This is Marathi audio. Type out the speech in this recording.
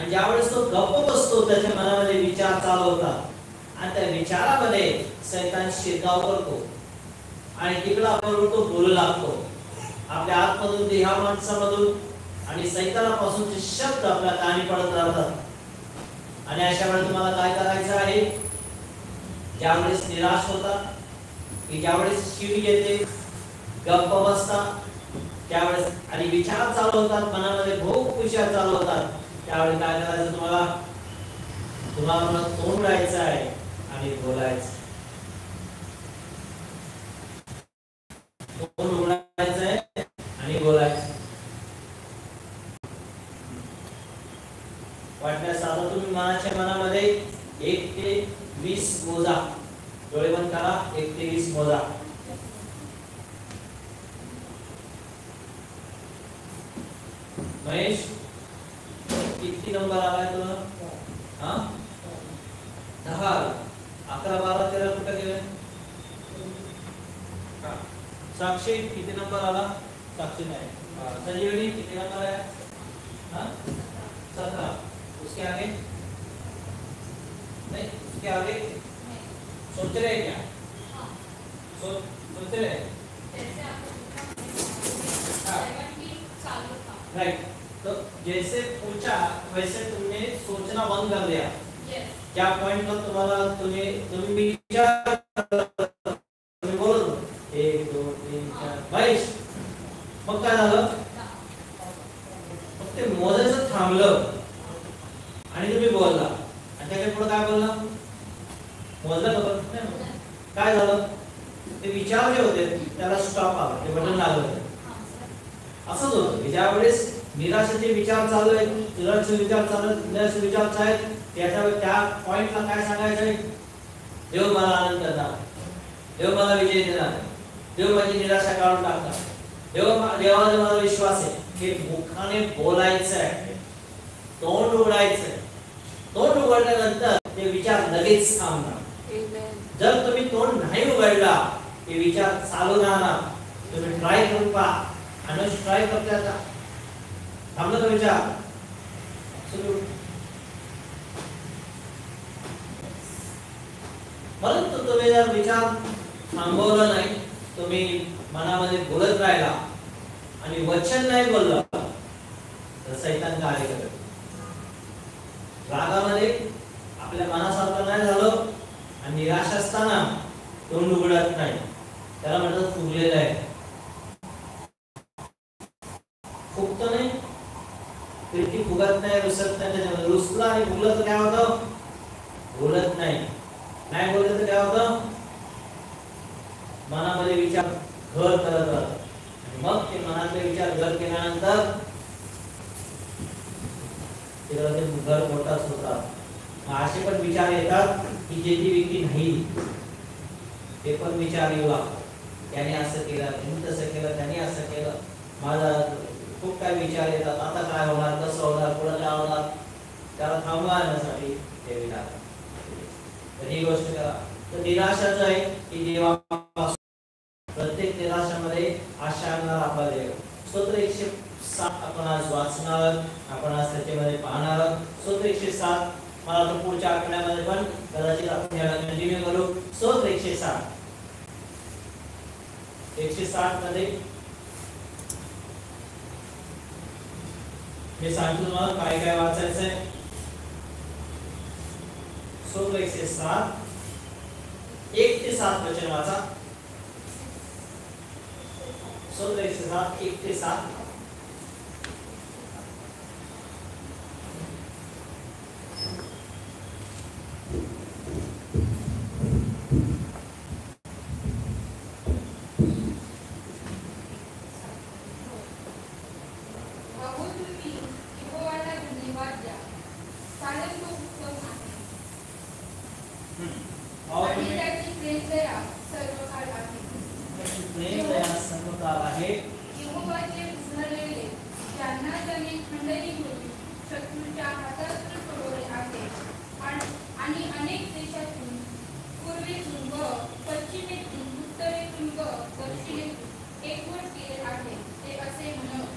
आणि ज्यावेळेस तो गप्प बसतो त्याच्या मनामध्ये विचार चालू होतात आणि त्या विचारामध्ये शैतान शिरकाव करतो आणि तिकडे आपण तो बोलू लागतो आपल्या आतमधून देहा माणसामधून आणि शैतानापासूनचे शब्द आपल्या कानी पडत राहतात आणि अशा वेळेस तुम्हाला काय करायचं आहे ज्यावेळेस निराश होतात की ज्यावेळेस चिड येते गप्प बसता त्यावेळेस आणि विचार चालू होतात मनामध्ये खूप विचार चालू होतात त्यावेळेस काय करायचं तुम्हाला तोंड उघडायचं आहे आणि बोलायचं तोंड उघडायचं आहे आणि बोलायचं वाटल्यास आता तुम्ही मनामध्ये 1 ते 20 मोजा डोळे बंद करा 1 ते 20 मोजा महेश किती नंबर आलाय तुला 10 11 12 13 कुठे गेले साक्षी किती नंबर आला साक्षी नाही संजीवनी किती नंबर है 17 उसके आगे नहीं उसके आगे सोच रहे क्या सोच रहे राइट तो जैसे पूछा वैसे तुमने सोचना बंद कर दिया क्या पॉइंट पर तुम्हारा तुम्ही विचार तुम्ही बोल 1 2 3 4 22 मग काय झालं फक्त मोजायचं थांबलं आणि तुम्ही बोलला आणि त्याच्या पुढे काय बोलला मोजलं बघ काय झालं ते विचार जे होते त्याला स्टॉप आला ते बटन लागलं असंच होतं ज्यावेळेस निराशेचे विचार चालू आहेत निराशेचे विचार आहेत त्या पॉइंटला काय सांगायचंय देव मला आनंद देणार देव मला विजय देणार देव माझी निराशा काढून टाकणार देवावर मला विश्वास आहे की मुखाने बोलायचं आहे तोंड उघडायचं तोंड उघडल्यानंतर ते विचार लगेच थांबणार जर तुम्ही तोंड नाही उघडला ते विचार चालू राहणार तुम्ही ट्राय करून पहा अनुष ट्राय करते आता थांबलं का विचार परंतु तुम्ही जर विचार थांबवला नाही तुम्ही मनामध्ये बोलत राहिला आणि वचन नाही बोलला तर शैतान कार्य करेल रागामध्ये आपल्या मनासारखं नाही झालं आणि निराश असताना तोंड उघडत नाही त्याला म्हणतात फुगलेलं आहे फुगत नाही प्रीती फुगत नाही रुसत नाही त्याच्यामध्ये रुसला आणि फुगलं तर काय होतं बोलत नाही नाही बोललं तर काय होतं मनामध्ये विचार घर करत राहतात मग ते मनातले विचार घर केल्यानंतर घर मोठाच होतात असे पण विचार येतात की जे ती व्यक्ती नाही ते पण विचार येऊ लागतात त्याने असं केलं त्यांनी तसं केलं त्यांनी असं केलं माझा खूप काय विचार येतात आता काय होणार कसं होणार पुढे काय होणार त्याला थांबवण्यासाठी ते विचार तर ही गोष्ट करा तर निराशाच आहे की देवापासून प्रत्येक निराशामध्ये आशा आणणार आपला देव स्तोत्र 107 आपण आज वाचणार आपण आज त्याच्यामध्ये पाहणार स्तोत्र 107 मला तर पुढच्या आठवड्यामध्ये पण कदाचित आपण याला कंटिन्यू करू स्तोत्र 107 मध्ये मी सांगतो तुम्हाला काय काय वाचायचं आहे स्तोत्र 107 1 ते 7 वचन वाचा स्तोत्र 107 1 ते 7 पश्चिमेतून उत्तरेतून व दक्षिणेतून एकवट केले आहे ते असे म्हणत